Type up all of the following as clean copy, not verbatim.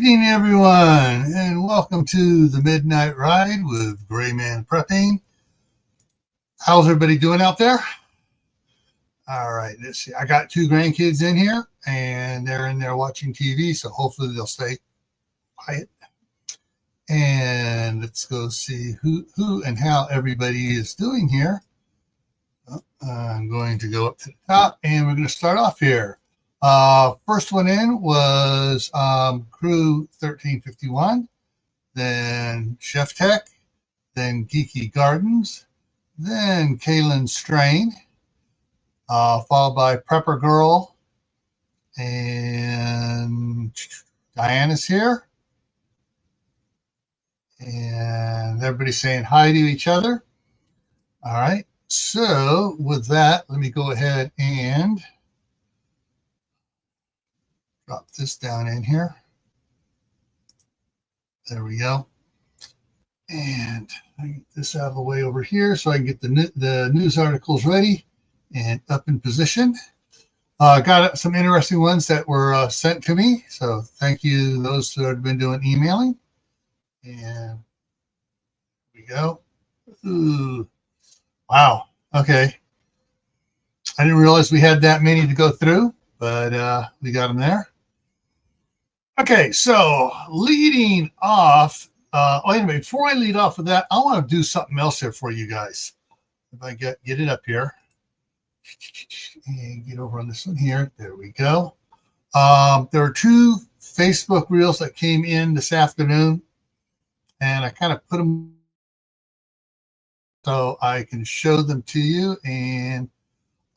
evening, everyone, and welcome to the Midnight Ride with Gray Man Prepping. How's everybody doing out there? All right, let's see. I got two grandkids in here, and they're in there watching TV, so hopefully they'll stay quiet. And let's go see who and how everybody is doing here. I'm going to go up to the top, and we're going to start off here. First one in was Crew 1351, then Chef Tech, then Geeky Gardens, then Kaylin Strain, followed by Prepper Girl, and Diana's here. And everybody's saying hi to each other. All right. So with that, let me go ahead and drop this down in here. There we go. And I get this out of the way over here so I can get the news articles ready and up in position. Got some interesting ones that were sent to me. So thank you, those who have been doing emailing. And here we go. Ooh. Wow. Okay. I didn't realize we had that many to go through, but we got them there. Okay, so leading off, anyway, before I lead off with that, I want to do something else here for you guys. If I get it up here and get over on this one here, there we go. There are two Facebook Reels that came in this afternoon, and I kind of put them so I can show them to you. And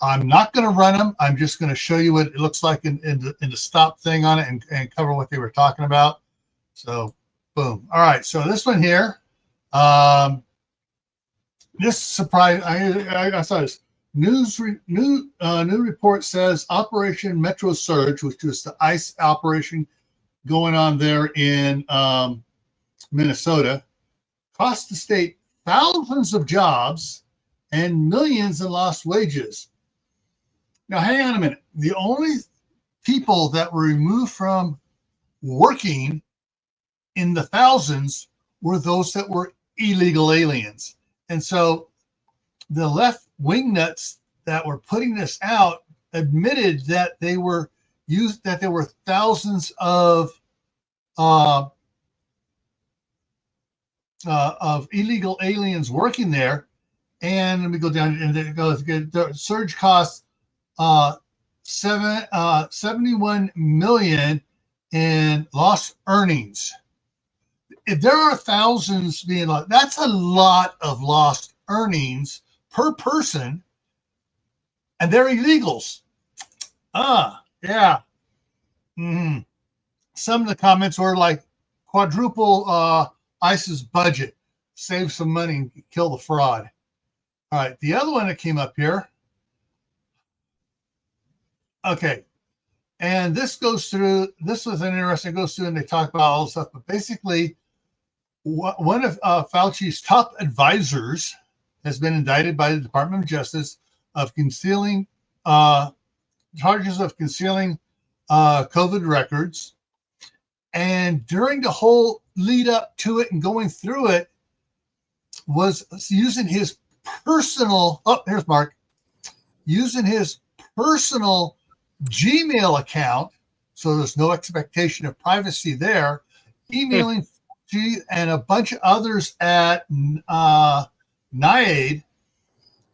I'm not going to run them. I'm just going to show you what it looks like in the stop thing on it and cover what they were talking about. So, boom. All right. So this one here, this surprise. I saw this new report says Operation Metro Surge, which was the ICE operation going on there in Minnesota, cost the state thousands of jobs and millions in lost wages. Now, hang on a minute. The only people that were removed from working in the thousands were those that were illegal aliens. And so the left wing nuts that were putting this out admitted that there were thousands of illegal aliens working there. And let me go down, and it goes, the surge costs 71 million in lost earnings. If there are thousands being lost, that's a lot of lost earnings per person, and they're illegals. Yeah. Mm-hmm. Some of the comments were like, quadruple ICE's budget, save some money and kill the fraud. All right, the other one that came up here. Okay, and this goes through, this was an interesting, goes through and they talk about all this stuff, but basically one of Fauci's top advisors has been indicted by the Department of Justice of concealing, charges of concealing COVID records. And during the whole lead up to it and going through it, was using his personal, here's Mark, using his personal Gmail account, so there's no expectation of privacy there, emailing and a bunch of others at NIAID.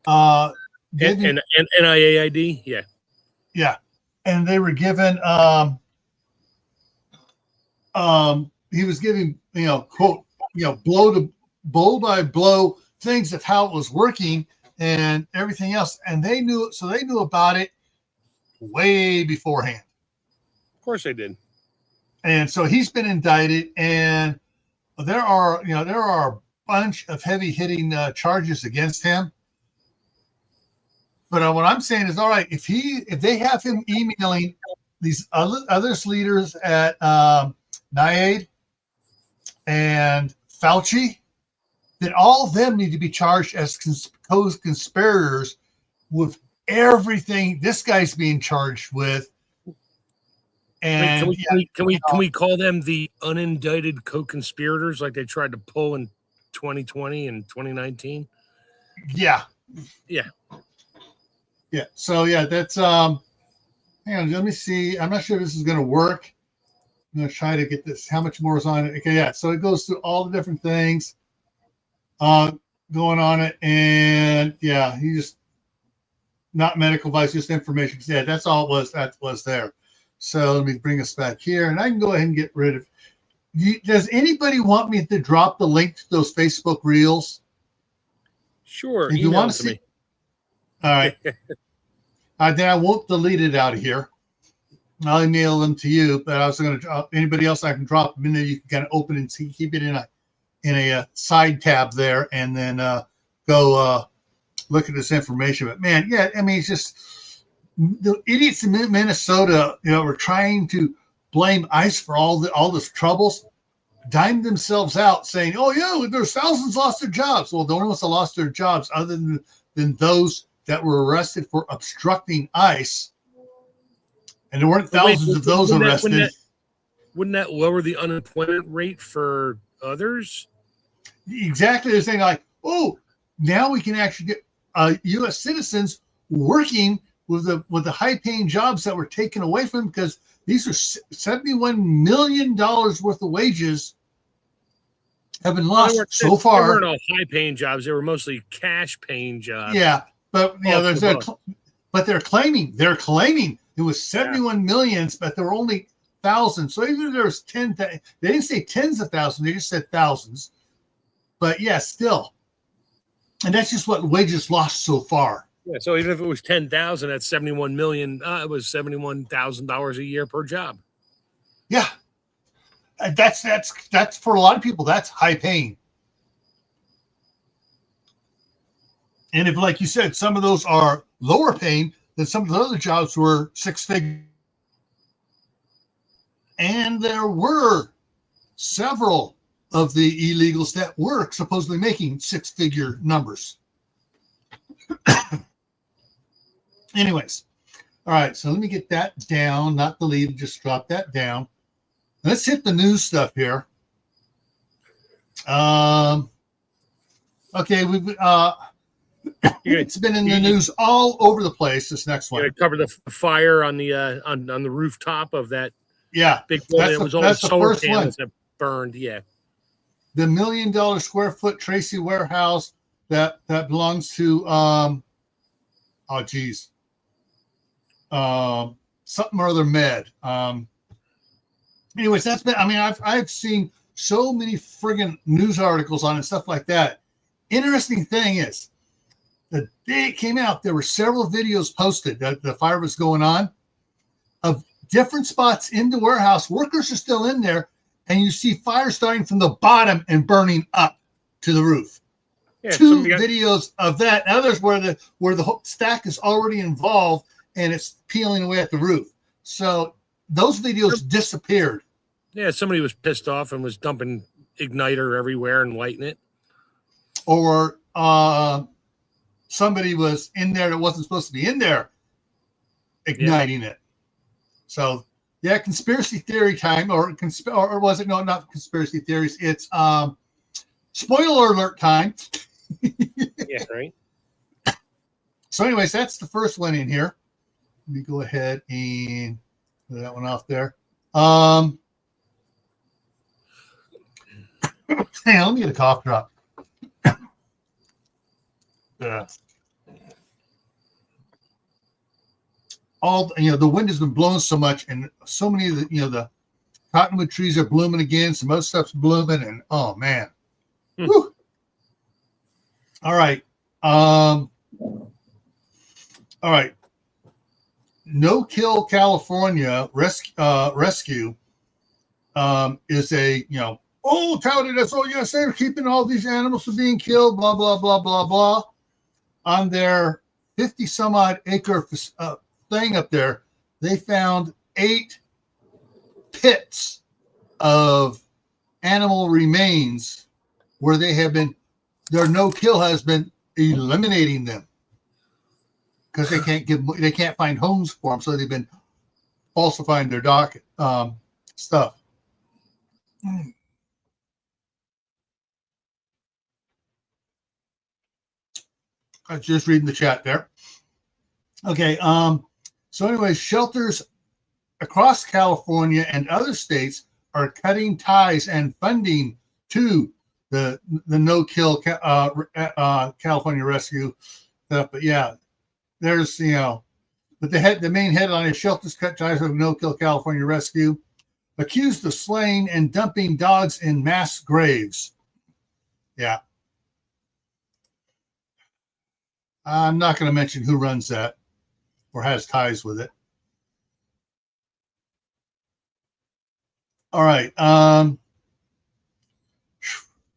And NIAID, yeah. Yeah. And they were given, he was giving, quote, blow by blow things of how it was working and everything else. And they knew it. So they knew about it way beforehand. Of course they did. And so he's been indicted, and there are a bunch of heavy hitting charges against him. But what I'm saying is, all right, if they have him emailing these other leaders at NIAID and Fauci, then all of them need to be charged as co-conspirators with everything this guy's being charged with. And Wait, can we call them the unindicted co-conspirators like they tried to pull in 2020 and 2019? yeah, Yeah. yeah. So yeah, that's hang on, let me see. I'm not sure if this is gonna work. I'm gonna try to get this. How much more is on it? Okay, yeah. So it goes through all the different things going on it, and yeah, he just not medical advice, just information. Yeah, that's all it was. That was there. So let me bring us back here, and I can go ahead and get rid of. Does anybody want me to drop the link to those Facebook reels? Sure. If you want to see, me. all right. Then I won't delete it out of here. I'll email them to you, but I was going to anybody else I can drop them in there. You can kind of open and see, keep it in a side tab there, and then go look at this information. But man, yeah, I mean, it's just the idiots in Minnesota, were trying to blame ICE for all this troubles, dimed themselves out, saying, "Oh yeah, there's thousands lost their jobs." Well, no one else lost their jobs other than those that were arrested for obstructing ICE. And there weren't thousands of those arrested. Wouldn't that lower the unemployment rate for others? Exactly. They're saying like, oh, now we can actually get U.S. citizens working with the high-paying jobs that were taken away from them, because these are $71 million worth of wages have been lost so far. They weren't all high-paying jobs. They were mostly cash-paying jobs. Yeah, but but they're claiming it was 71 millions, but there were only thousands. So even if there was 10, they didn't say tens of thousands, they just said thousands. But yeah, still. And that's just what wages lost so far. Yeah, so even if it was 10,000, that's 71 million. It was $71,000 a year per job. Yeah. That's for a lot of people, that's high paying. And if, like you said, some of those are lower paying, then some of the other jobs were six figure. And there were several of the illegals that were supposedly making six-figure numbers. Anyways, all right, so let me get that down, not deleted, just drop that down. Let's hit the news stuff here. Okay, we've it's been in the news all over the place. This next one. Cover the fire on the rooftop of that. Yeah, big building. It was all the solar panels that burned. Yeah, the $1 million square foot Tracy warehouse that belongs to something or other med. Anyways, that's been. I mean, I've seen so many friggin' news articles on it and stuff like that. Interesting thing is, the day it came out, there were several videos posted that the fire was going on of different spots in the warehouse. Workers are still in there, and you see fire starting from the bottom and burning up to the roof. Yeah, two videos of that. Others where the stack is already involved and it's peeling away at the roof. So those videos disappeared. Yeah, somebody was pissed off and was dumping igniter everywhere and lighting it. Or somebody was in there that wasn't supposed to be in there igniting it. So yeah, conspiracy theory time, or was it? No, not conspiracy theories. It's spoiler alert time. Yeah, right. So anyways, that's the first one in here. Let me go ahead and put that one off there. Hang on, let me get a cough drop. The wind has been blowing so much, and so many of the cottonwood trees are blooming again. Some other stuff's blooming, and oh man. Whew. All right. All right. No Kill California rescue is a touted as, oh yes, they're keeping all these animals from being killed, blah blah blah blah blah. On their 50 some odd acre thing up there, they found 8 pits of animal remains where their no kill has been eliminating them because they can't find homes for them. So they've been falsifying their docket stuff. I was just reading the chat there. Okay. So anyway, shelters across California and other states are cutting ties and funding to the no-kill California rescue stuff. But yeah, there's, but the main headline is shelters cut ties with no-kill California rescue, accused of slaying and dumping dogs in mass graves. Yeah. I'm not going to mention who runs that or has ties with it. All right.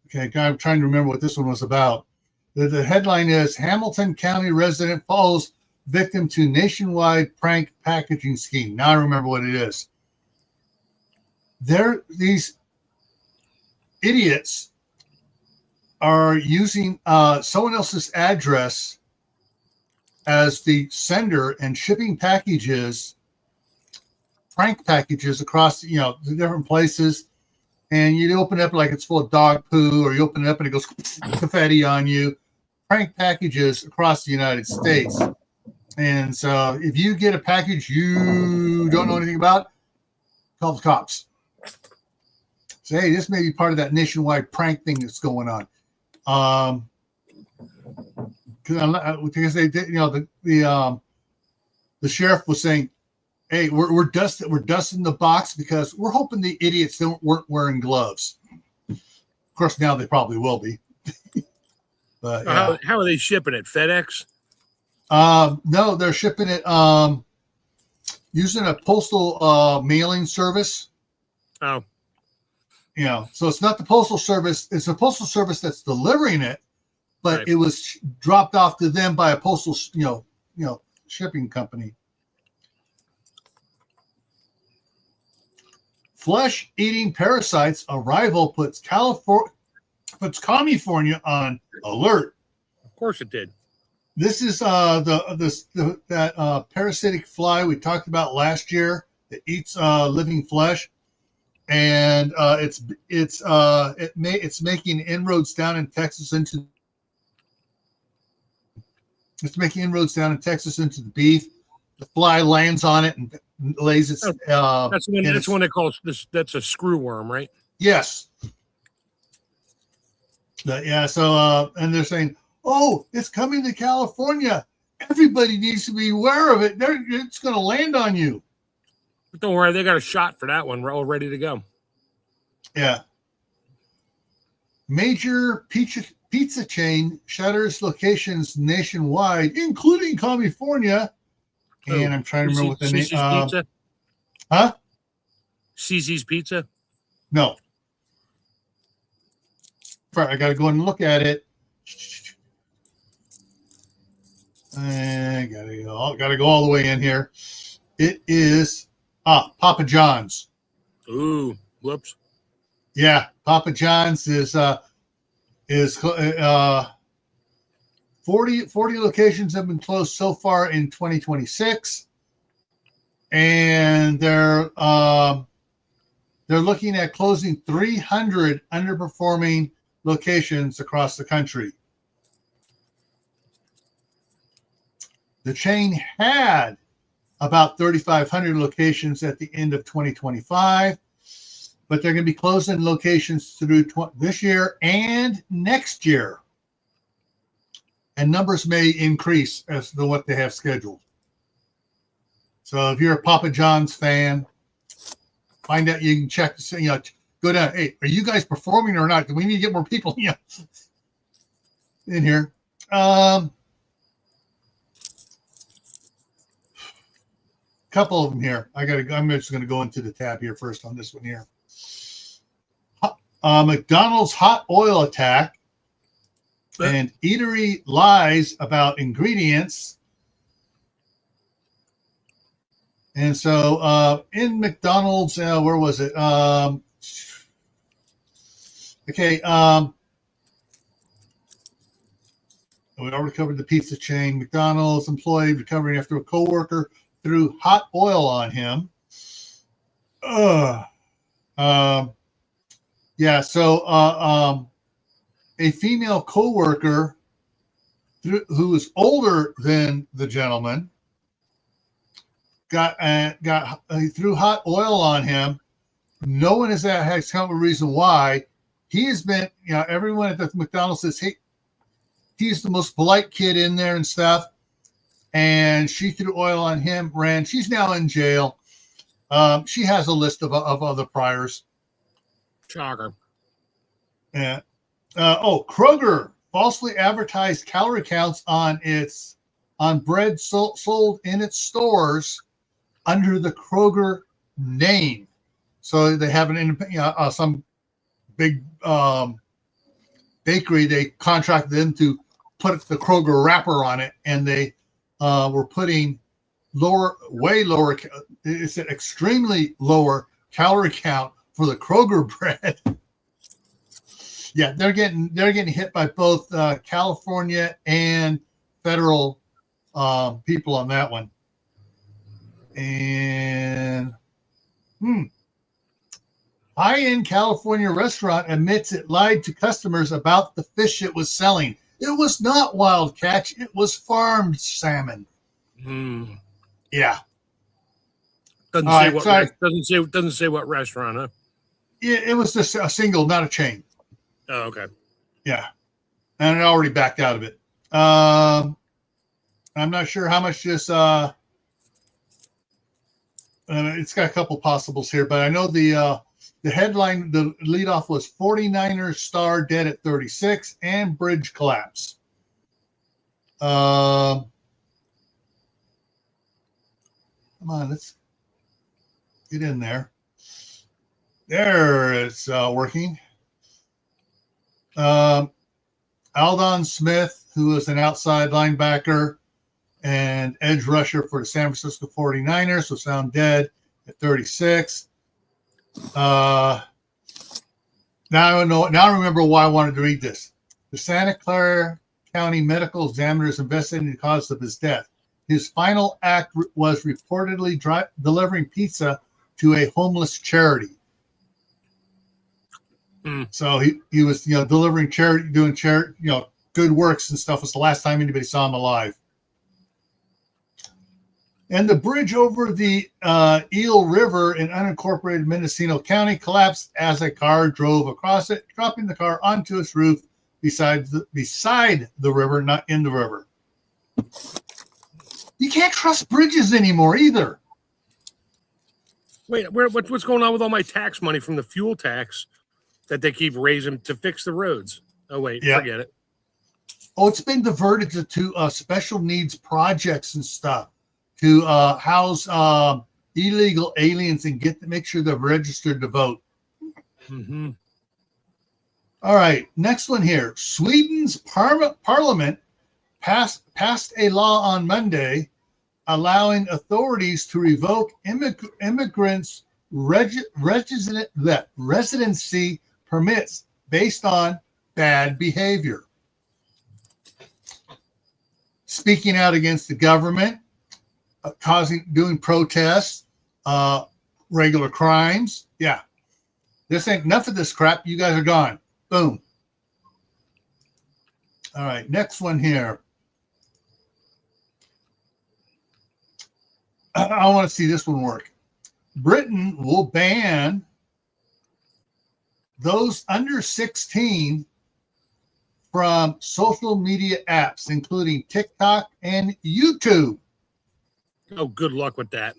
Okay, I'm trying to remember what this one was about. The headline is Hamilton County resident falls victim to nationwide prank packaging scheme. Now I remember what it is. These idiots are using someone else's address as the sender and shipping packages, prank packages across, the different places. And you open it up like it's full of dog poo, or you open it up and it goes confetti on you. Prank packages across the United States. And so if you get a package you don't know anything about, call the cops. Say, hey, this may be part of that nationwide prank thing that's going on. Because they did, the sheriff was saying, hey, we're dusting the box because we're hoping the idiots weren't wearing gloves. Of course, now they probably will be. But yeah. How are they shipping it? FedEx? No, they're shipping it using a postal mailing service. Oh. So it's not the postal service. It's the postal service that's delivering it, but right. It was dropped off to them by a postal, shipping company. Flesh-eating parasites arrival puts California on alert. Of course it did. This is that parasitic fly we talked about last year that eats living flesh, and it's making inroads down in Texas into the beef. The fly lands on it and lays its. That's one they call this. That's a screw worm, right? Yes. So and they're saying, "Oh, it's coming to California. Everybody needs to be aware of it. It's going to land on you." But don't worry, they got a shot for that one. We're all ready to go. Yeah. Major pizza chain shutters locations nationwide, including California. And I'm trying to remember what the name. Pizza? Huh? CC's Pizza? No. I got to go and look at it. I got to go all the way in here. It is Papa John's. Ooh, whoops. Yeah, Papa John's is 40 locations have been closed so far in 2026, and they're looking at closing 300 underperforming locations across the country. The chain had about 3,500 locations at the end of 2025, but they're going to be closing locations through this year and next year. And numbers may increase as to what they have scheduled. So if you're a Papa John's fan, find out. You can check to see, go down. Hey, are you guys performing or not? Do we need to get more people in here? Couple of them here. I'm just going to go into the tab here first on this one here. McDonald's hot oil attack. And eatery lies about ingredients. And so in McDonald's, where was it? We already covered the pizza chain. McDonald's employee recovering after a coworker threw hot oil on him. Uh, um, yeah. So a female coworker who is older than the gentleman got threw hot oil on him. No one has come up with a reason why. He has been, everyone at the McDonald's says, hey, he's the most polite kid in there and stuff. And she threw oil on him, ran. She's now in jail. She has a list of other priors. Shocker. Yeah. Kroger falsely advertised calorie counts on bread sold in its stores under the Kroger name. So they have some big bakery. They contracted them to put the Kroger wrapper on it, and they were putting way lower. It's an extremely lower calorie count for the Kroger bread. Yeah, they're getting hit by both California and federal people on that one. And high-end California restaurant admits it lied to customers about the fish it was selling. It was not wild catch; it was farmed salmon. Yeah. Doesn't say what restaurant, huh? It was just a single, not a chain. Oh, okay. Yeah, and it already backed out of it. I'm not sure how much this. It's got a couple possibles here, but I know the headline, the leadoff was 49ers star dead at 36 and bridge collapse. Come on, let's get in there. There, it's working. Aldon Smith, who is an outside linebacker and edge rusher for the San Francisco 49ers, was found dead at 36. Now I remember why I wanted to read this. The Santa Clara County medical examiners investigating the cause of his death. His final act was reportedly delivering pizza to a homeless charity. So he was, delivering charity, doing charity, good works and stuff. Was the last time anybody saw him alive. And the bridge over the Eel River in unincorporated Mendocino County collapsed as a car drove across it, dropping the car onto its roof beside the river, not in the river. You can't trust bridges anymore either. Wait, what's going on with all my tax money from the fuel tax that they keep raising to fix the roads? Oh, wait, Forget it. Oh, it's been diverted to special needs projects and stuff to house illegal aliens and make sure they're registered to vote. Mm-hmm. All right, next one here. Sweden's parliament passed a law on Monday allowing authorities to revoke immigrants' residency permits based on bad behavior. Speaking out against the government, doing protests, regular crimes. Yeah. This ain't enough of this crap. You guys are gone. Boom. All right, next one here. I want to see this one work. Britain will ban those under 16 from social media apps, including TikTok and YouTube. Oh, good luck with that.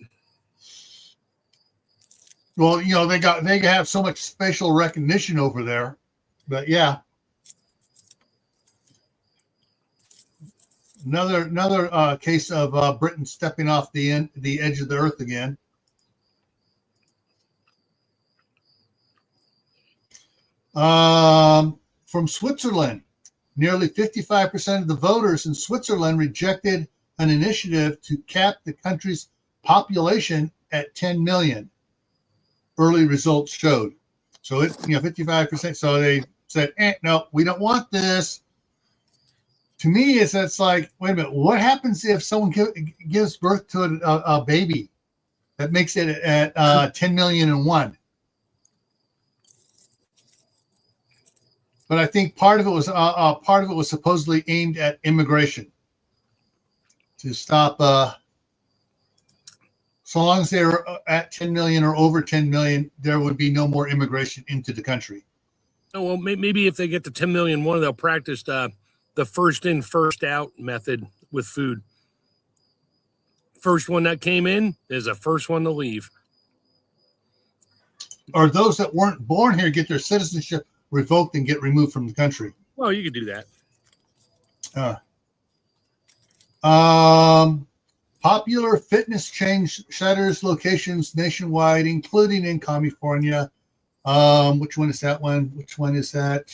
Well, they have so much facial recognition over there, but yeah. Another case of Britain stepping off the edge of the earth again. From Switzerland, nearly 55% of the voters in Switzerland rejected an initiative to cap the country's population at 10 million. Early results showed. So 55%. So they said, no, we don't want this. To me, it's like, wait a minute, what happens if someone gives birth to a baby That makes it at 10 million and one. But I think part of it was supposedly aimed at immigration to stop. So long as they were at 10 million or over 10 million, there would be no more immigration into the country. Oh, well, maybe if they get to 10 million one, they'll practice the first in, first out method with food. First one that came in is the first one to leave. Or those that weren't born here get their citizenship revoked and get removed from the country. Well, you could do that. Popular fitness chain shutters locations nationwide, including in California. Which one is that one? Which one is that?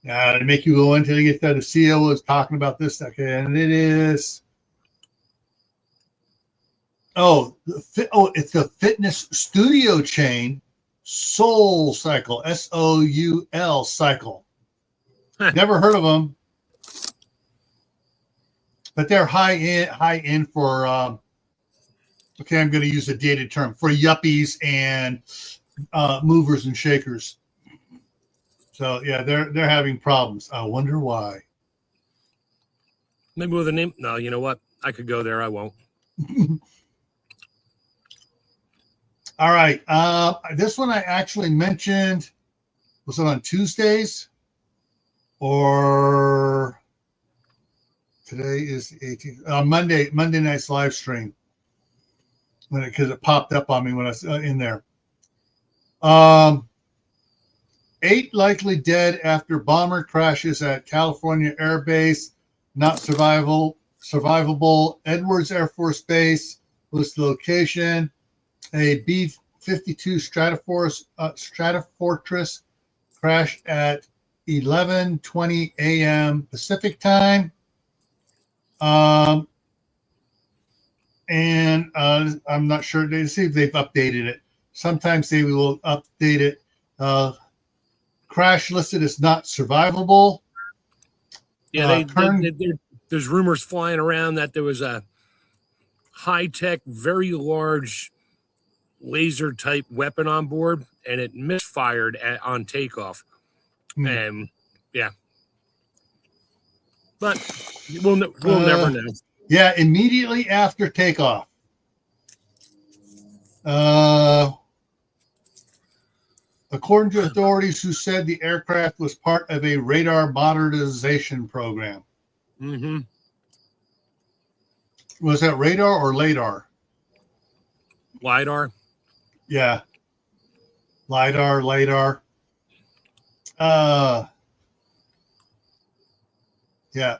To make you go until you get there. The CEO was talking about this. Okay, and it is. It's the fitness studio chain, Soul Cycle, SOUL Cycle. Never heard of them, but they're high end for. Okay, I'm going to use a dated term for yuppies and movers and shakers. So yeah, they're having problems. I wonder why. Maybe with a name. No, you know what? I could go there. I won't. All right. This one I actually mentioned. Was it on Tuesdays? Or today is the 18th. Monday night's live stream. Because it popped up on me when I was in there. 8 likely dead after bomber crashes at California Air Base. Not survivable. Edwards Air Force Base was the location. A B-52 Stratofortress crashed at 11:20 a.m. Pacific time. And I'm not sure. They see if they've updated it. Sometimes they will update it. Crash listed as not survivable. Yeah, there's rumors flying around that there was a high-tech, very large laser type weapon on board, and it misfired on takeoff. And yeah, but we'll never know. Yeah, immediately after takeoff. According to authorities who said the aircraft was part of a radar modernization program. Mm-hmm. Was that radar or LADAR? LiDAR. Yeah. LiDAR. Yeah.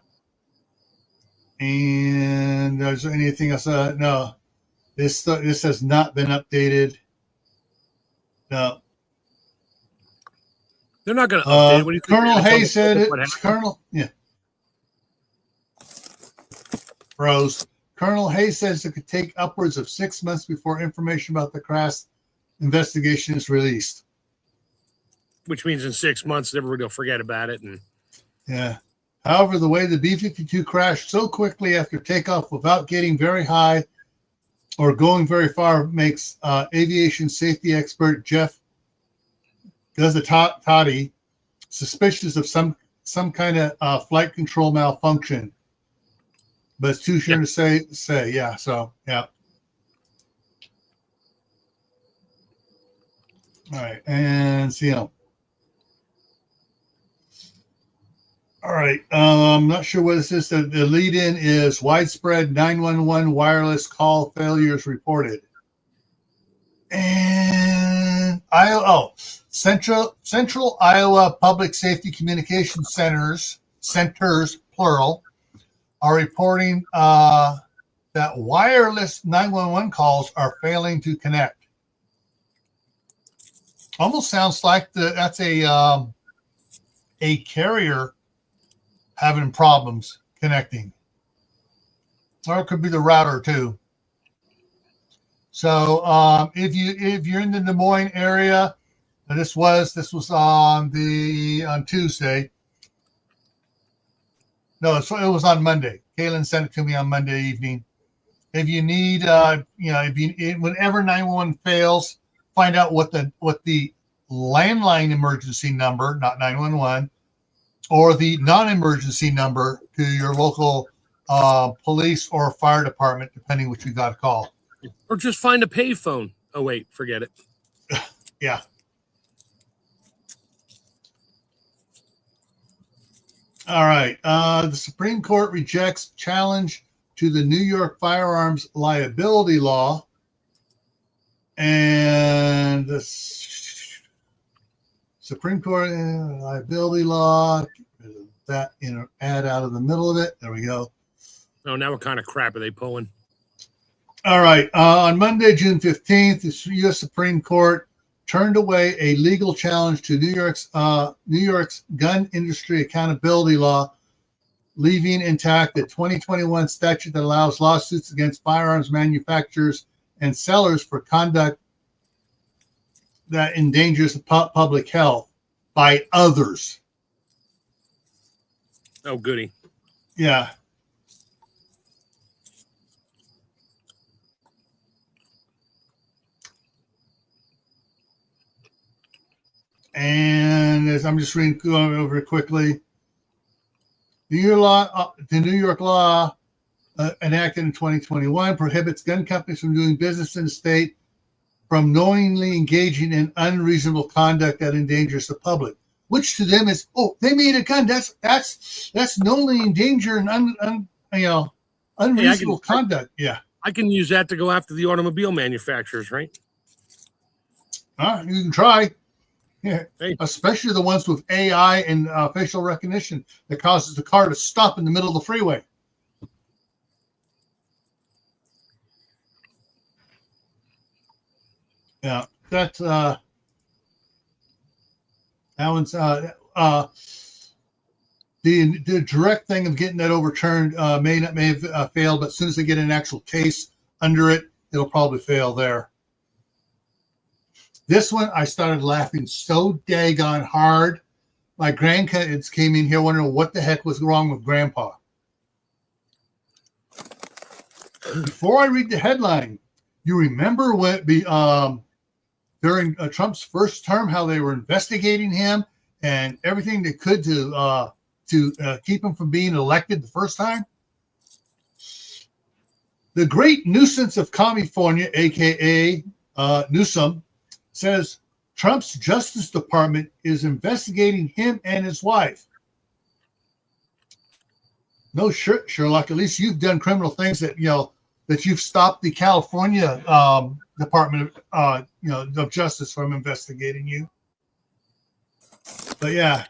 And is there anything else? No. This has not been updated. No. They're not going to update. What do you think? Colonel Hayes said it. Colonel Hayes says it could take upwards of 6 months before information about the crash investigation is released. Which means in 6 months, everybody will forget about it. And yeah. However, the way the B-52 crashed so quickly after takeoff without getting very high or going very far makes aviation safety expert Jeff Toddy suspicious of some kind of flight control malfunction. But it's too soon to say. Yeah, so, yeah. All right, and see him. All right, I'm not sure what this is. The lead-in is widespread 911 wireless call failures reported. And Central Iowa Public Safety Communication Centers, plural, are reporting that wireless 911 calls are failing to connect. Almost sounds like that's a carrier having problems connecting, or it could be the router too. So if you're in the Des Moines area, this was on Tuesday. No, so it was on Monday. Kaylin sent it to me on Monday evening. If you need, whenever 911 fails, find out what the landline emergency number, not 911, or the non-emergency number to your local police or fire department, depending what you got to call. Or just find a payphone. Oh, wait, forget it. Yeah. All right. The Supreme Court rejects challenge to the New York firearms liability law. And the Supreme Court liability law, that add out of the middle of it. There we go. Oh, now what kind of crap are they pulling? All right. On Monday, June 15th, the U.S. Supreme Court turned away a legal challenge to New York's gun industry accountability law, leaving intact the 2021 statute that allows lawsuits against firearms manufacturers and sellers for conduct that endangers public health by others. Oh, goody. Yeah. And as I'm just going over it quickly, the New York law enacted in 2021 prohibits gun companies from doing business in the state from knowingly engaging in unreasonable conduct that endangers the public, which to them is, oh, they made a gun. That's knowingly endanger and unreasonable conduct. Yeah, I can use that to go after the automobile manufacturers, right? You can try. Yeah, hey. Especially the ones with AI and facial recognition that causes the car to stop in the middle of the freeway. Yeah, that's that one's the direct thing of getting that overturned may have failed, but as soon as they get an actual case under it, it'll probably fail there. This one, I started laughing so daggone hard. My grandkids came in here wondering what the heck was wrong with Grandpa. Before I read the headline, you remember when during Trump's first term, how they were investigating him and everything they could to keep him from being elected the first time? The great nuisance of California, a.k.a. Newsom, says Trump's Justice Department is investigating him and his wife. No, Sherlock, at least you've done criminal things that you've stopped the California Department of Justice from investigating you. But yeah,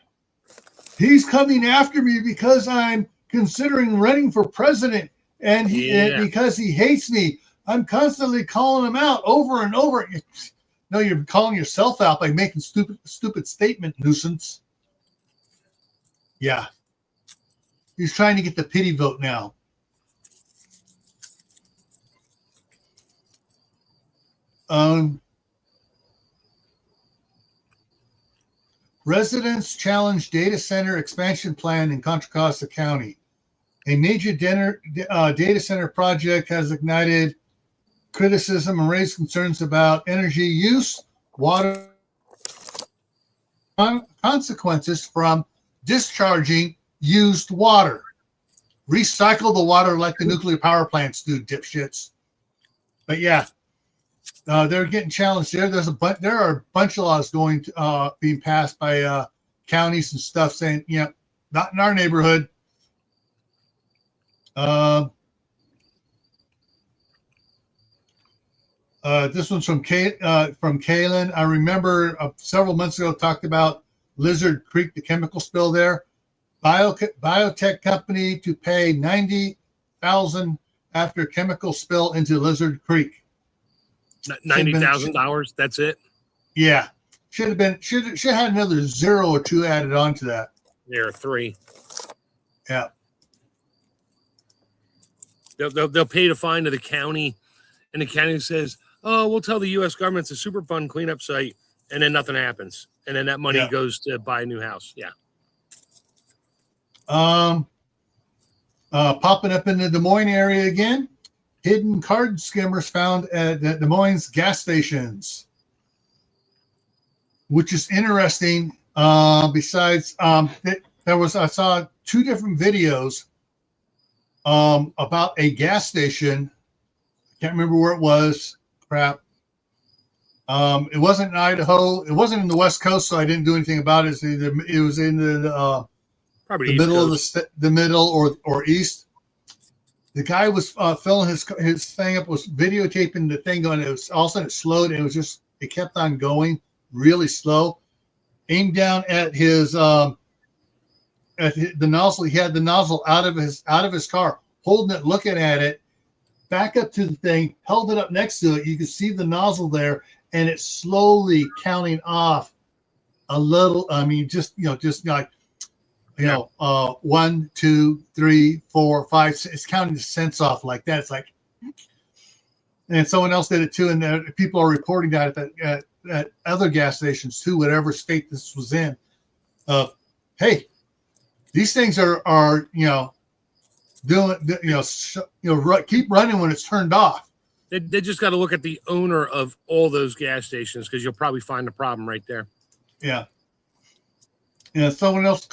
he's coming after me because I'm considering running for president, and because he hates me. I'm constantly calling him out over and over. No, you're calling yourself out by making stupid statement, nuisance. Yeah. He's trying to get the pity vote now. Residents challenge data center expansion plan in Contra Costa County. A major data center project has ignited criticism and raised concerns about energy use, water consequences from discharging used water. Recycle the water like the nuclear power plants do, dipshits. But yeah, they're getting challenged there. There are a bunch of laws being passed by counties and stuff saying, not in our neighborhood. This one's from Kalen. I remember several months ago talked about Lizard Creek, the chemical spill there. Biotech company to pay $90,000 after chemical spill into Lizard Creek. $90,000. That's it. Yeah, should have had another 0 or 2 added on to that. There are 3. Yeah. They'll pay the fine to the county, and the county says, "Oh, we'll tell the U.S. government it's a Superfund cleanup site," and then nothing happens, and then that money goes to buy a new house. Yeah. Popping up in the Des Moines area again. hidden card skimmers found at the Des Moines gas stations, which is interesting. Besides, I saw 2 different videos about a gas station. I can't remember where it was. Crap. It wasn't in Idaho. It wasn't in the West Coast, so I didn't do anything about it. It was in the Probably the middle Coast. of the middle or east. The guy was filling his thing up, was videotaping the thing going. It was all of a sudden it slowed, and it kept on going really slow. Aimed down at his the nozzle. He had the nozzle out of his car, holding it, looking at it. Back up to the thing, held it up next to it. You could see the nozzle there, and it's slowly counting off a little. I mean, just like 1, 2, 3, 4, 5. It's counting the cents off like that. It's like, and someone else did it too, and people are reporting that at other gas stations too, whatever state this was in. Hey, these things are doing keep running when it's turned off. They just got to look at the owner of all those gas stations, because you'll probably find the problem right there. Yeah. And someone else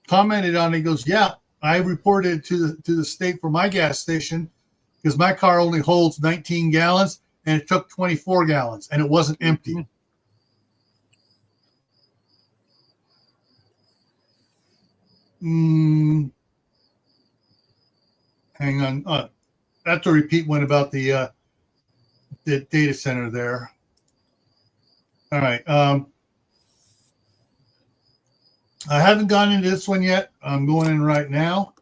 commented on it. He goes, "Yeah, I reported to the state for my gas station because my car only holds 19 gallons and it took 24 gallons and it wasn't empty." Hang on. That's a repeat one about the data center there. All right. I haven't gone into this one yet. I'm going in right now.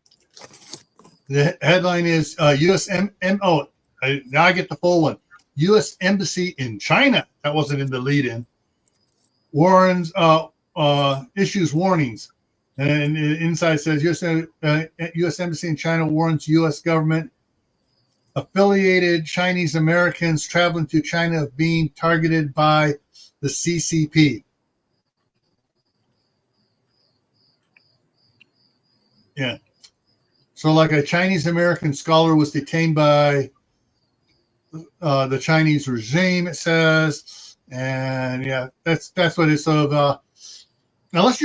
The headline is now I get the full one. U.S. Embassy in China. That wasn't in the lead-in. Warrens issues warnings. And inside says U.S. Embassy in China warns U.S. government affiliated Chinese Americans traveling to China of being targeted by the CCP. Yeah. So like a Chinese American scholar was detained by the Chinese regime, it says. And yeah, that's what it's of. Unless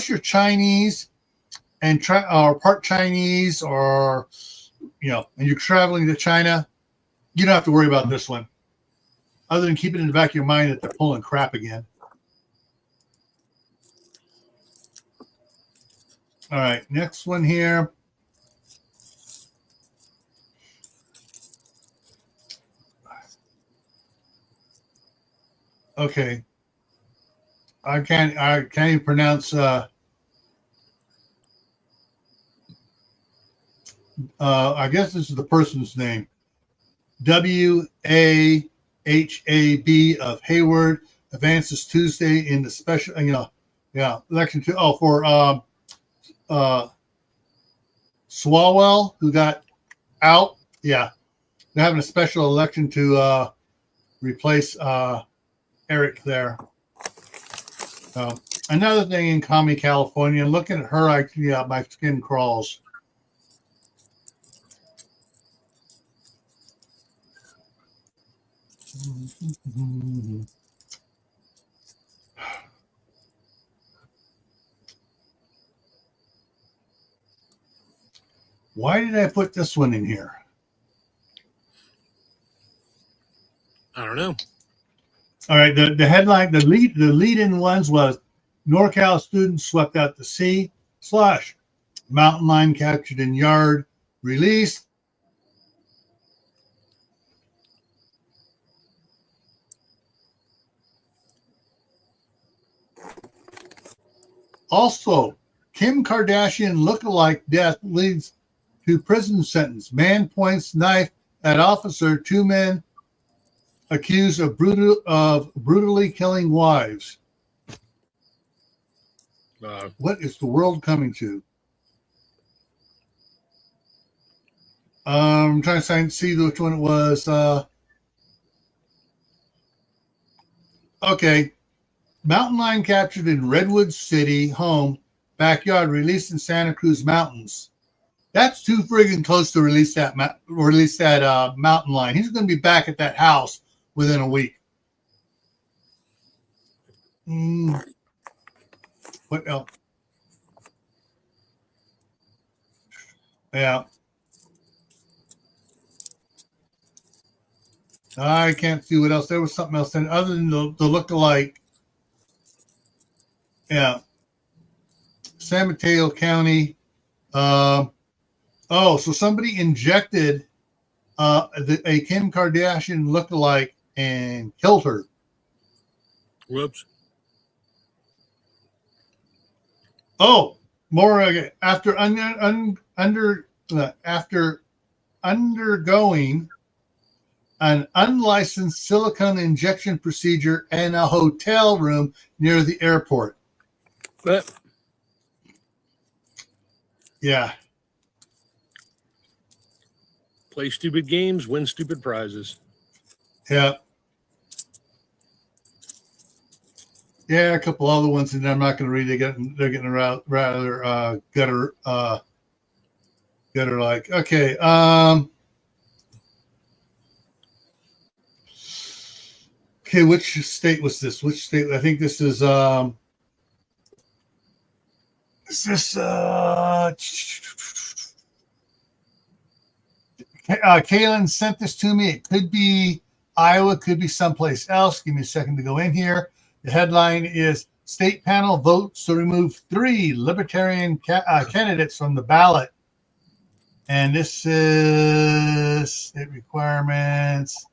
you're Chinese and or part Chinese, or and you're traveling to China, you don't have to worry about this one. Other than keeping it in the back of your mind that they're pulling crap again. All right, next one here. Okay. I can't even pronounce I guess this is the person's name. WAHAB of Hayward advances Tuesday in the special election for Swalwell, who got out. Yeah. They're having a special election to replace Eric there. Another thing in Kami, California, looking at her, my skin crawls. Why did I put this one in here? I don't know. All right, the headline, the lead-in ones was NorCal students swept out to sea / mountain lion captured in yard released. Also, Kim Kardashian lookalike death leads to prison sentence. Man points knife at officer. 2 men accused of brutally killing wives. What is the world coming to? I'm trying to see which one it was. Okay. Mountain lion captured in Redwood City home backyard, released in Santa Cruz Mountains. That's too friggin' close to release that mountain lion. He's going to be back at that house within a week. What else? Yeah. I can't see what else. There was something else, and other than the look-alike. Yeah. San Mateo County. So somebody injected a Kim Kardashian look-alike and killed her. Whoops. Oh, more after undergoing an unlicensed silicone injection procedure in a hotel room near the airport. Yeah. Play stupid games, win stupid prizes. Yeah. Yeah, a couple other ones in there I'm not going to read. They're getting rather gutter like. Okay. Okay, which state was this? Which state? I think this is Kaylin sent this to me. It could be Iowa, could be someplace else. Give me a second to go in here. The headline is State Panel Votes to Remove 3 Libertarian candidates from the ballot. And this is state requirements.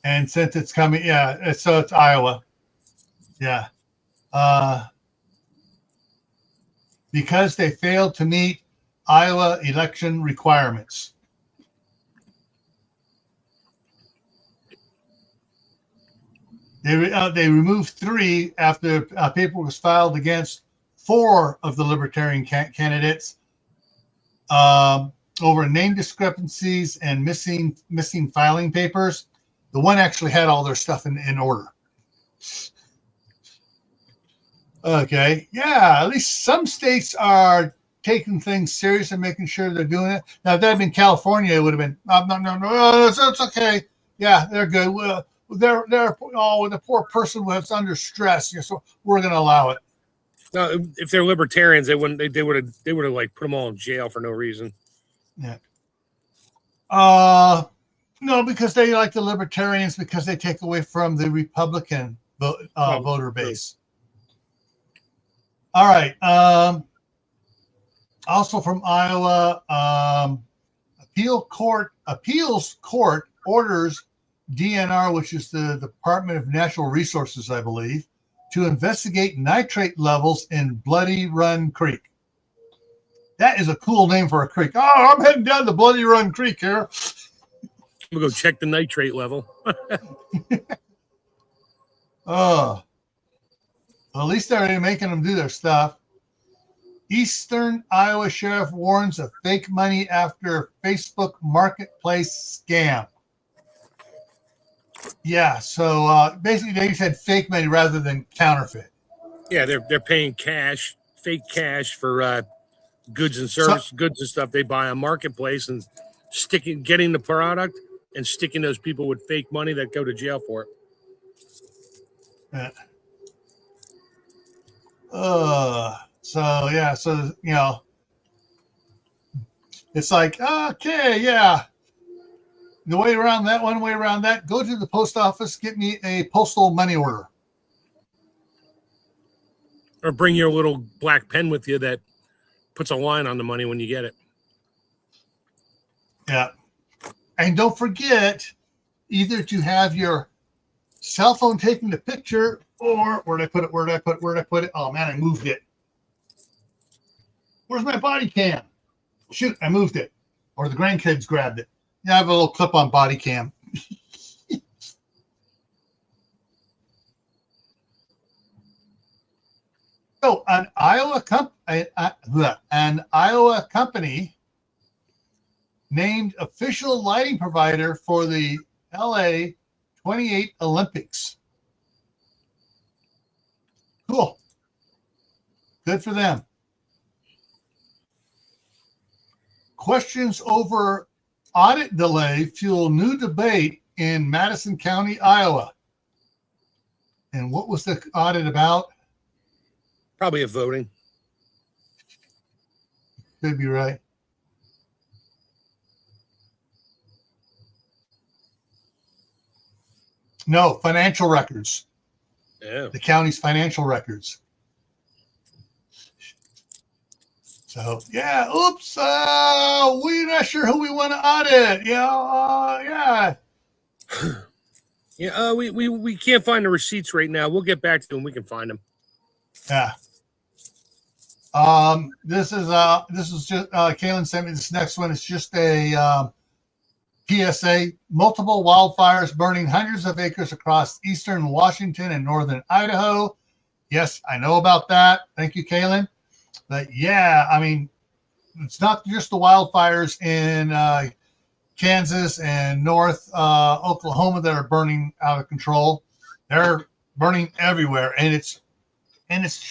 And since it's coming, so it's Iowa. Yeah. Because they failed to meet Iowa election requirements. They removed 3 after paper was filed against 4 of the Libertarian candidates over name discrepancies and missing filing papers. The one actually had all their stuff in order. Okay, yeah, at least some states are taking things serious and making sure they're doing it. Now, if that had been California, it would have been no, it's okay. Yeah, they're good. Well, the poor person was under stress, so we're going to allow it. No, if they're libertarians, they wouldn't. They would have like put them all in jail for no reason. Yeah. No, because they like the libertarians because they take away from the Republican voter base. All right. Also from Iowa, appeals court orders DNR, which is the Department of Natural Resources, I believe, to investigate nitrate levels in Bloody Run Creek. That is a cool name for a creek. Oh, I'm heading down to Bloody Run Creek here. I'm going to go check the nitrate level. Oh. Well, at least they're already making them do their stuff. Eastern Iowa Sheriff warns of fake money after Facebook marketplace scam. Yeah, so basically they said fake money rather than counterfeit. Yeah, they're paying cash, fake cash for goods and services, goods and stuff they buy on marketplace and getting the product and sticking those people with fake money that go to jail for it. Yeah. So it's like, okay, yeah. The way around that, one way around that, go to the post office, get me a postal money order. Or bring your little black pen with you that puts a line on the money when you get it. Yeah. And don't forget either to have your cell phone taking the picture or where'd I put it? Oh man, I moved it. Where's my body cam? Shoot, I moved it. Or the grandkids grabbed it. Yeah, I have a little clip on body cam. So an Iowa company named official lighting provider for the LA 28 Olympics. Cool. Good for them. Questions over audit delay fuel new debate in Madison County, Iowa. And what was the audit about? Probably a voting. Could be right. No, financial records. Yeah. The county's financial records. So, yeah, oops, we're not sure who we want to audit. Yeah. Yeah, we can't find the receipts right now. We'll get back to them. We can find them. Yeah. This is just Kaylin sent me this next one. It's just a PSA. Multiple wildfires burning hundreds of acres across eastern Washington and northern Idaho. Yes, I know about that. Thank you, Kaylin. But yeah, I mean, it's not just the wildfires in Kansas and North Oklahoma that are burning out of control. They're burning everywhere, and it's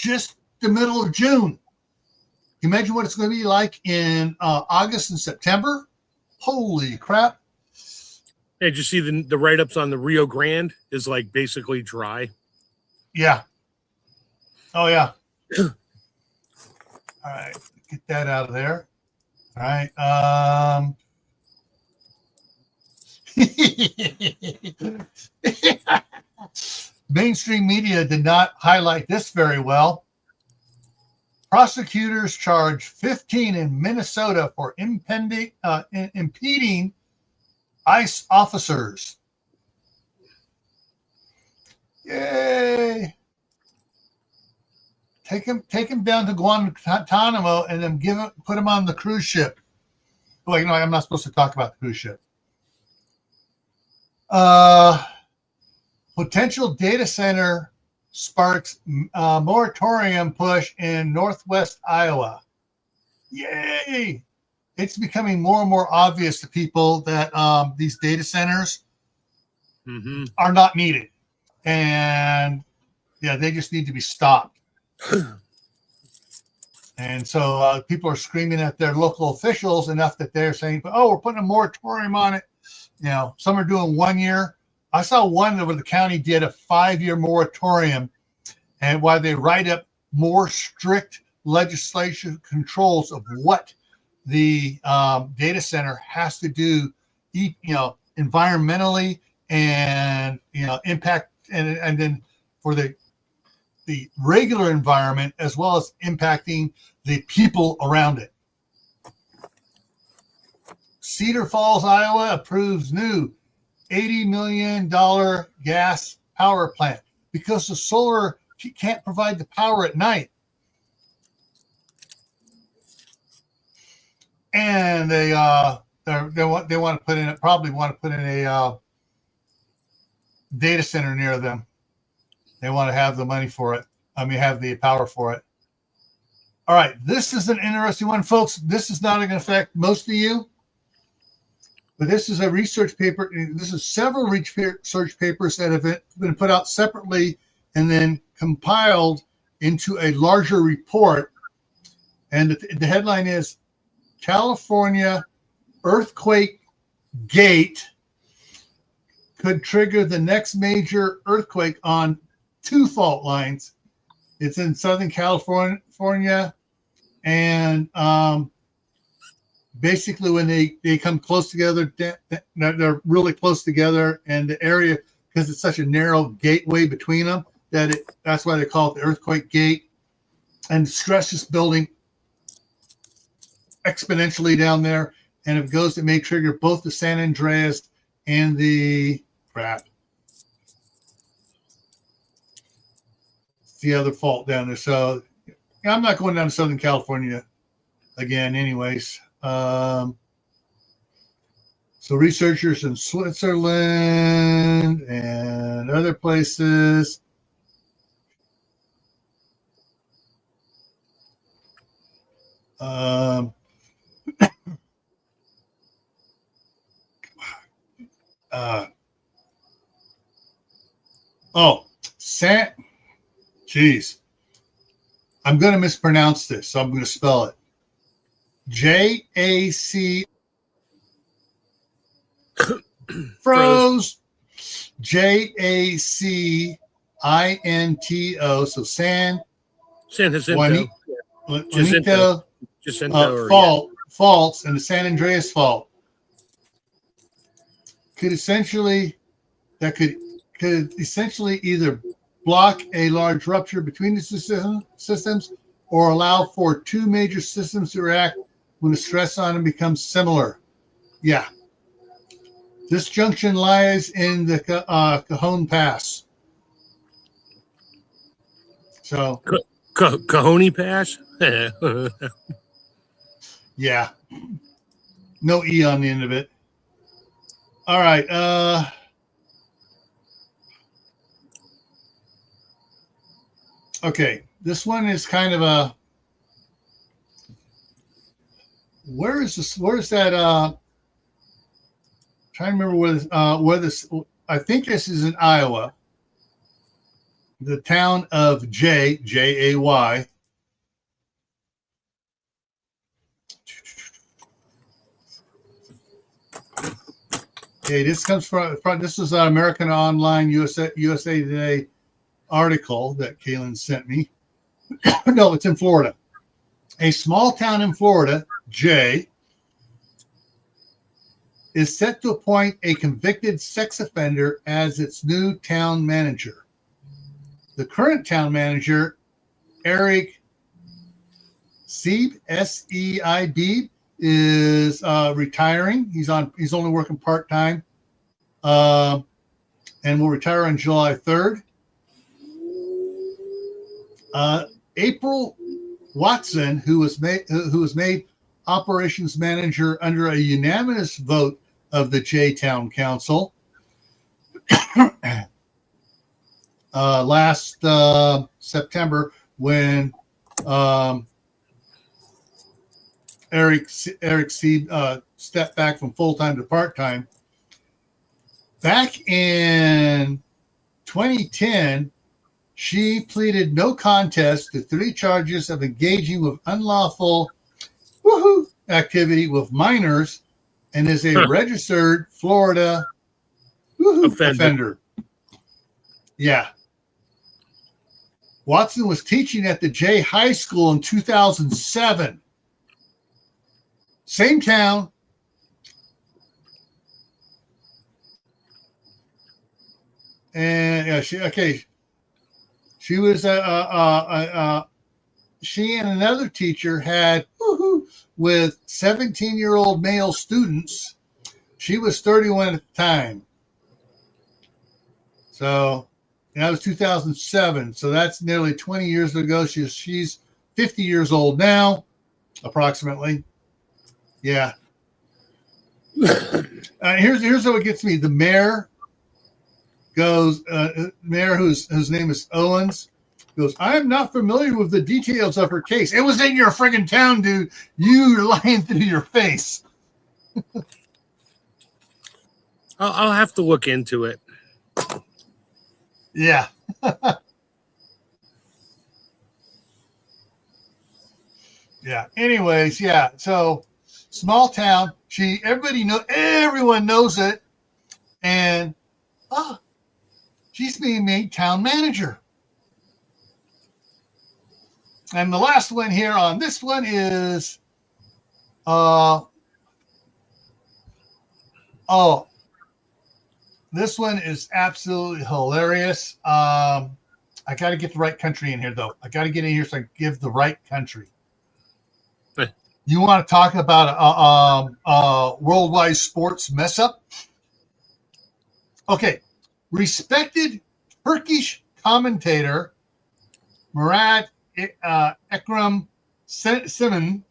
just the middle of June. You imagine what it's going to be like in August and September? Holy crap! Hey, did you see the write-ups on the Rio Grande is like basically dry? Yeah. Oh yeah. All right, get that out of there. All right. Mainstream media did not highlight this very well. Prosecutors charge 15 in Minnesota for impeding ICE officers. Yay! Take him down to Guantanamo and then put him on the cruise ship. Well, I'm not supposed to talk about the cruise ship. Potential data center sparks moratorium push in Northwest Iowa. Yay! It's becoming more and more obvious to people that these data centers are not needed. And yeah, they just need to be stopped. And so people are screaming at their local officials enough that they're saying, oh, we're putting a moratorium on it. Some are doing 1 year. I saw one where the county did a 5-year moratorium, and while they write up more strict legislation controls of what the data center has to do, environmentally and impact, and then for the regular environment as well as impacting the people around it. Cedar Falls, Iowa approves new $80 million gas power plant because the solar can't provide the power at night. And they want to put in a data center near them. They want to have the money for it. Have the power for it. All right, this is an interesting one, folks. This is not going to affect most of you, but this is a research paper. This is several research papers that have been put out separately and then compiled into a larger report. And the headline is California Earthquake Gate could trigger the next major earthquake on 2 fault lines. It's in Southern California, and basically when they come close together, they're really close together, and the area, because it's such a narrow gateway between them, that's why they call it the earthquake gate, and stress is building exponentially down there, and if it goes, it may trigger both the San Andreas and the the other fault down there. So I'm not going down to Southern California again anyways. So researchers in Switzerland and other places I'm going to mispronounce this, so I'm going to spell it. JAC froze JACINTO. So San Jacinto. Jacinto faults and the San Andreas fault could essentially either block a large rupture between the systems or allow for two major systems to react when the stress on them becomes similar. Yeah. This junction lies in the Cajon Pass. So Cajon Pass? Yeah. No E on the end of it. All right. Okay. This one is kind of a. Where is this? Where's that? Trying to remember where this. I think this is in Iowa. The town of Jay. Okay, this comes from this is an American Online USA Today article that Kaylin sent me. No, it's in Florida. A small town in Florida, Jay, is set to appoint a convicted sex offender as its new town manager. The current town manager, Eric Seib, S-E-I-B, is retiring. He's only working part-time and will retire on July 3rd. April Watson, who was made operations manager under a unanimous vote of the J-Town Council last September, when Eric Seib stepped back from full-time to part-time. Back in 2010, she pleaded no contest to 3 charges of engaging with unlawful activity with minors and is a registered Florida offender. Yeah. Watson was teaching at the Jay High School in 2007. Same town. And yeah, she was she and another teacher had with 17-year-old male students. She was 31 at the time. So that was 2007. So that's nearly 20 years ago. She's 50 years old now, approximately. Yeah. Here's what gets me. The mayor goes, mayor whose name is Owens, goes, I'm not familiar with the details of her case. It was in your friggin' town, dude. You're lying through your face. I'll have to look into it. Yeah. Yeah. Anyways, yeah. So small town. Everyone knows it. And she's being made town manager. And the last one here on this one is this one is absolutely hilarious. I got to get the right country in here, though. I got to get in here so I can give the right country. You want to talk about a worldwide sports mess up? Okay. Respected Turkish commentator Murat Ekrem Sinan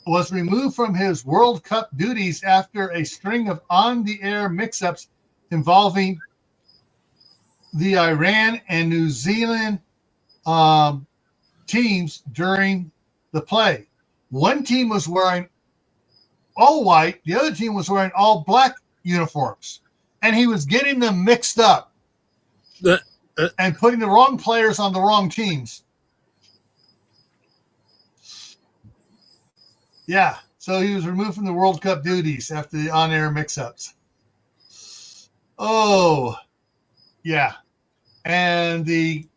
was removed from his World Cup duties after a string of on-the-air mix-ups involving the Iran and New Zealand teams during the play. One team was wearing all white. The other team was wearing all black uniforms. And he was getting them mixed up and putting the wrong players on the wrong teams. Yeah. So he was removed from the World Cup duties after the on-air mix-ups. Oh, yeah. And the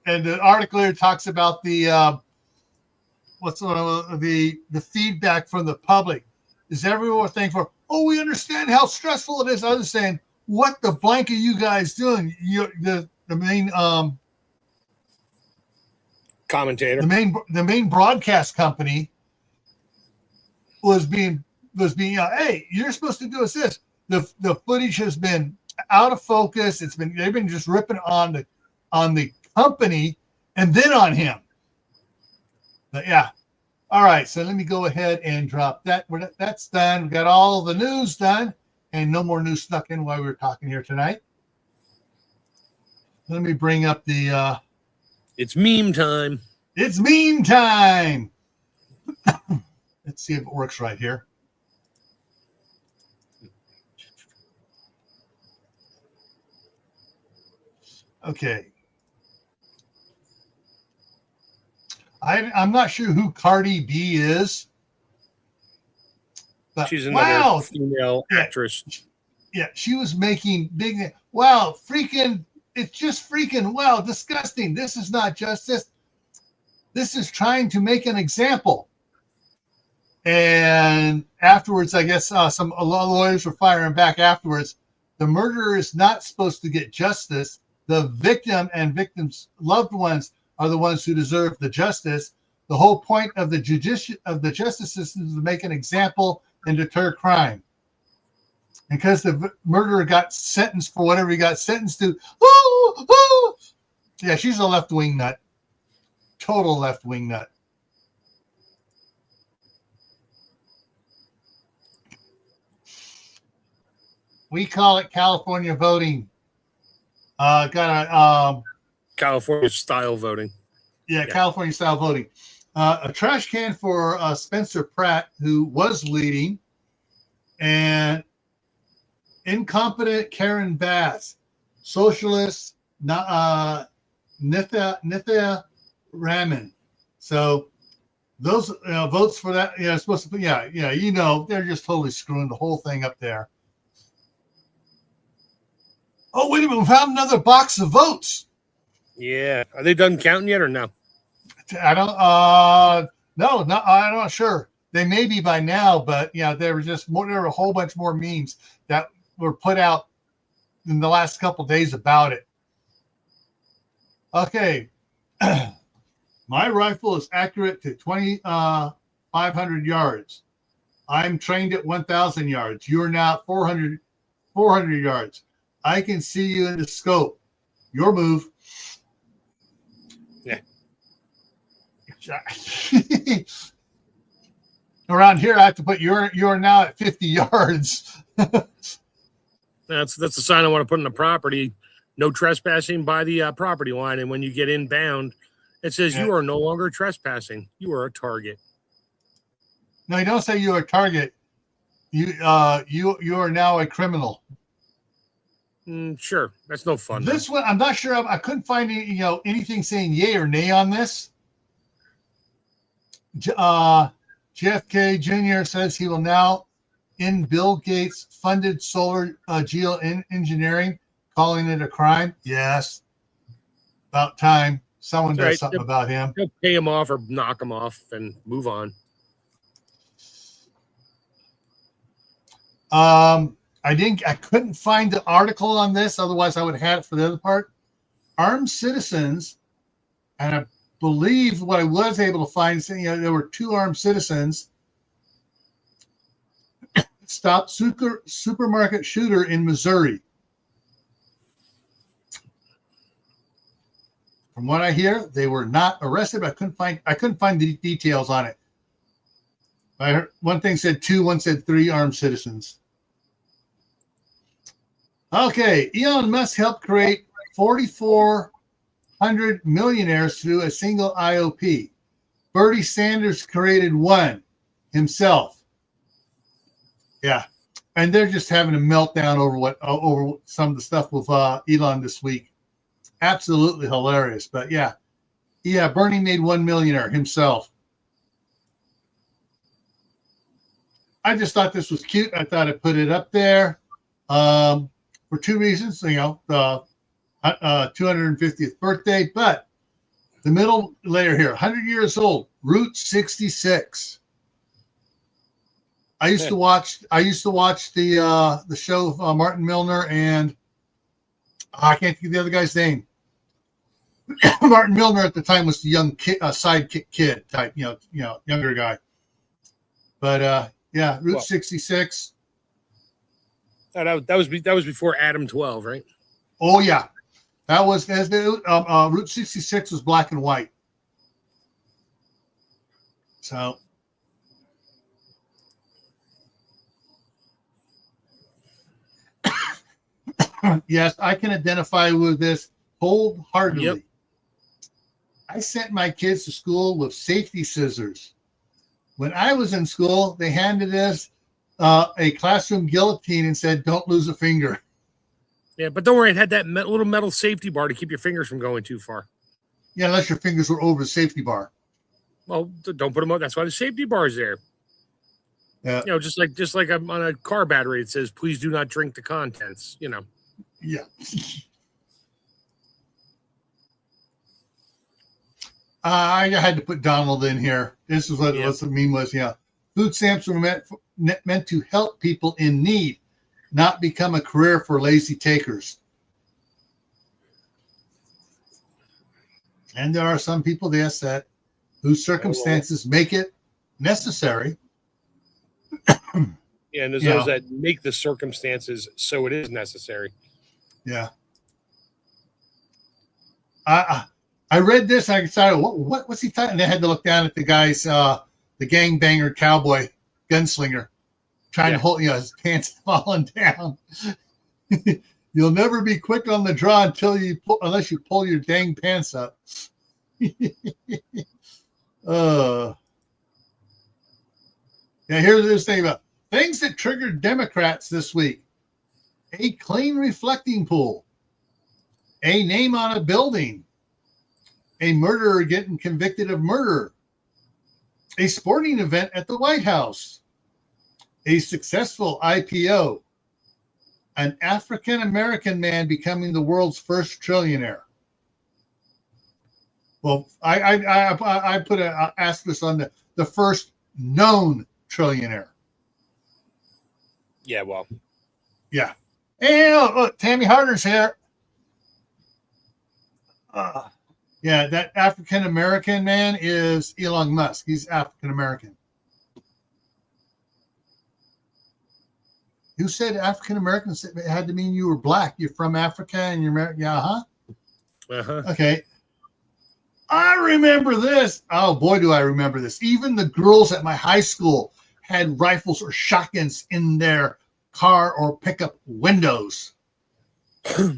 article here talks about the the feedback from the public. Is everyone thankful? Oh, we understand how stressful it is. I was saying, what the blank are you guys doing? The main commentator, the main broadcast company was being hey, you're supposed to do us this. The footage has been out of focus. They've been just ripping on the company and then on him. But yeah. All right, so let me go ahead and drop that. That's done. We got all the news done, and no more news snuck in while we were talking here tonight. Let me bring up the. It's meme time. It's meme time. Let's see if it works right here. Okay. I'm not sure who Cardi B is. But she's another female actress. Yeah, she was making big. Wow, freaking! It's just freaking wow, disgusting. This is not justice. This is trying to make an example. And afterwards, I guess some lawyers were firing back afterwards. The murderer is not supposed to get justice. The victim and victims' loved ones are the ones who deserve the justice. The whole point of the justice system is to make an example and deter crime. Because the murderer got sentenced for whatever he got sentenced to. Yeah, she's a left-wing nut. Total left-wing nut. We call it California voting. California style voting. Yeah, California style voting. A trash can for Spencer Pratt, who was leading, and incompetent Karen Bass, socialist Nithya Raman. So those votes for that, supposed to be, they're just totally screwing the whole thing up there. Oh, wait a minute, we found another box of votes. Yeah. Are they done counting yet or no? I don't no, I'm not sure. They may be by now, but there were a whole bunch more memes that were put out in the last couple of days about it. Okay. My rifle is accurate to 2,500 yards. I'm trained at 1,000 yards. You're now at 400 yards. I can see you in the scope. Your move. Yeah. Around here, I have to put you're now at 50 yards. That's the sign I want to put in the property. No trespassing by the property line. And when you get inbound, it says you are no longer trespassing. You are a target. No, you don't say you are a target. You are now a criminal. Sure, that's no fun. This one, I'm not sure. I couldn't find anything saying yay or nay on this. JFK Jr. says he will now end Bill Gates funded solar geoengineering, calling it a crime. Yes, about time someone does something about him. He'll pay him off or knock him off and move on. I couldn't find the article on this. Otherwise, I would have had it for the other part. Armed citizens, and I believe what I was able to find, there were 2 armed citizens stopped supermarket shooter in Missouri. From what I hear, they were not arrested. But I couldn't find the details on it. I heard one thing said 2, one said 3 armed citizens. Okay, Elon Musk helped create 4,400 millionaires through a single IOP. Bernie Sanders created one himself. Yeah, and they're just having a meltdown over some of the stuff with Elon this week. Absolutely hilarious, but yeah, Bernie made 1 millionaire himself. I just thought this was cute. I thought I'd put it up there for two reasons. You know, the 250th birthday, but the middle layer here, 100 years old, Route 66. I used to watch the show of Martin Milner and I can't think of the other guy's name. Martin Milner at the time was the young kid, sidekick kid type, younger guy. But yeah, Route 66. That was before Adam 12, right? Oh yeah, that was as the Route 66 was black and white. So. Yes, I can identify with this wholeheartedly. Yep. I sent my kids to school with safety scissors. When I was in school, they handed us a classroom guillotine and said, "Don't lose a finger." Yeah, but don't worry, it had that little metal safety bar to keep your fingers from going too far. Yeah, unless your fingers were over the safety bar. Well, don't put them up. That's why the safety bar is there. Yeah, just like I'm on a car battery, it says, "Please do not drink the contents." Yeah. I had to put Donald in here. This is what the meme was. Yeah. Food stamps were meant to help people in need, not become a career for lazy takers. And there are some people, yes, whose circumstances make it necessary. Yeah, and there's those that make the circumstances so it is necessary. Yeah. I read this and I decided, what's he talking? And I had to look down at the guy's, the gangbanger cowboy gunslinger, trying to hold, his pants falling down. You'll never be quick on the draw unless you pull your dang pants up. Yeah, here's this thing about things that triggered Democrats this week. A clean reflecting pool. A name on a building. A murderer getting convicted of murder. A sporting event at the White House. A successful IPO. An African-American man becoming the world's first trillionaire. Well, I put an asterisk on the first known trillionaire. Yeah, well. Yeah. And look, Tammy Harder's here. Yeah, that African-American man is Elon Musk. He's African-American. Who said African-American? It had to mean you were black. You're from Africa and you're American. Yeah, Uh-huh. Okay. I remember this. Oh, boy, do I remember this. Even the girls at my high school had rifles or shotguns in their car or pickup windows. That's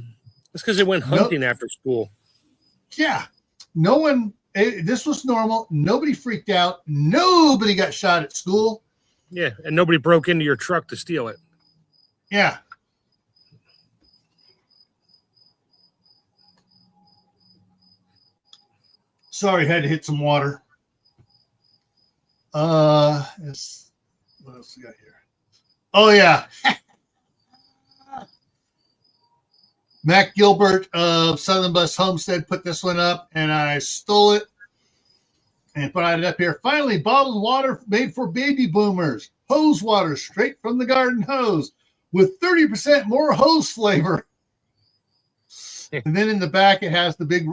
because they went hunting after school. Yeah. No one, this was normal. Nobody freaked out. Nobody got shot at school. Yeah, and nobody broke into your truck to steal it. Yeah. Sorry, had to hit some water. What else we got here? Oh, yeah. Mac Gilbert of Southern Bus Homestead put this one up, and I stole it and put it up here. Finally, bottled water made for baby boomers. Hose water straight from the garden hose with 30% more hose flavor. And then in the back, it has the big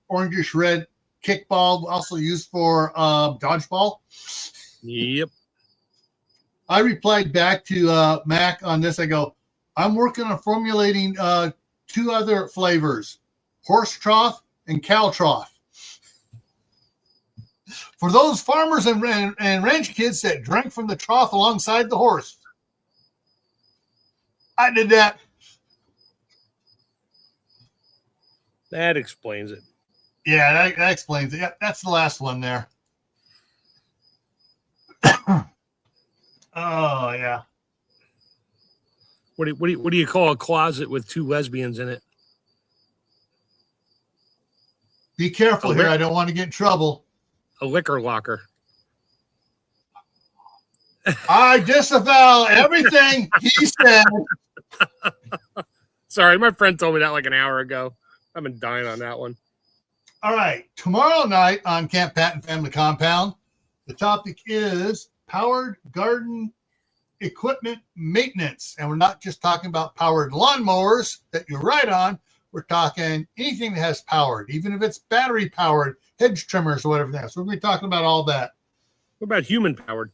orangish red kickball, also used for dodgeball. Yep. I replied back to Mac on this. I go, I'm working on formulating two other flavors, horse trough and cow trough. For those farmers and ranch kids that drank from the trough alongside the horse. I did that. That explains it. Yeah, that explains it. Yeah, that's the last one there. Oh, yeah. What do you call a closet with two lesbians in it? Be careful here. I don't want to get in trouble. A liquor locker. I disavow everything he said. Sorry, my friend told me that like an hour ago. I've been dying on that one. All right. Tomorrow night on Camp Patton Family Compound, the topic is powered garden equipment maintenance. And we're not just talking about powered lawnmowers that you ride on. We're talking anything that has powered, even if it's battery powered, hedge trimmers or whatever that is. So we're going to be talking about all that. What about human powered?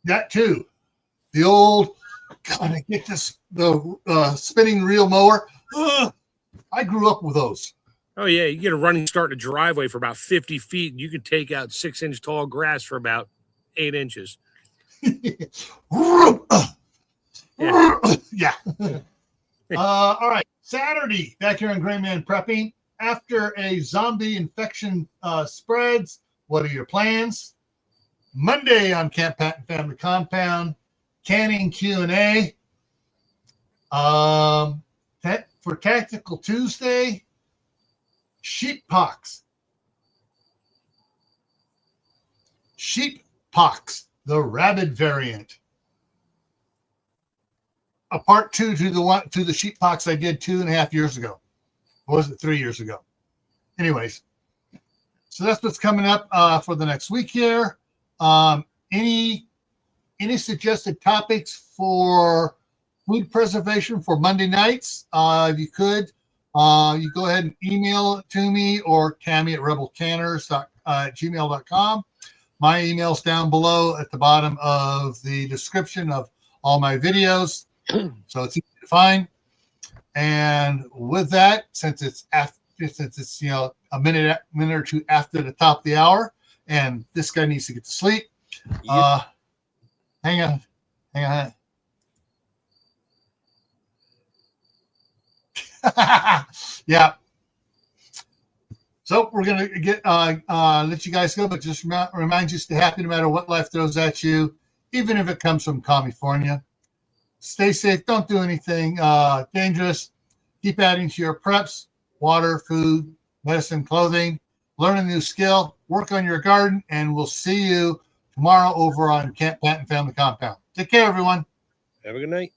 That too. The old, God, I get this, the spinning reel mower. Ugh, I grew up with those. Oh, yeah. You get a running start in a driveway for about 50 feet, and you can take out 6-inch tall grass for about 8 inches. Yeah. All right. Saturday, back here on Gray Man Prepping. After a zombie infection spreads, what are your plans? Monday on Camp Patton Family Compound, canning Q&A. For Tactical Tuesday, sheep pox. Sheep pox, the rabid variant. A part 2 to the sheep pox I did 2.5 years ago. Or was it 3 years ago? Anyways, so that's what's coming up for the next week here. Any suggested topics for food preservation for Monday nights? If you could, you go ahead and email it to me or Tammy at rebelcanners@gmail.com. My email's down below at the bottom of the description of all my videos, so it's easy to find. And with that, since it's a minute or two after the top of the hour, and this guy needs to get to sleep. Yep. Hang on. Yeah. So we're gonna get let you guys go, but just remind you to stay happy no matter what life throws at you, even if it comes from California. Stay safe. Don't do anything dangerous. Keep adding to your preps: water, food, medicine, clothing. Learn a new skill. Work on your garden, and we'll see you tomorrow over on Camp Patton Family Compound. Take care, everyone. Have a good night.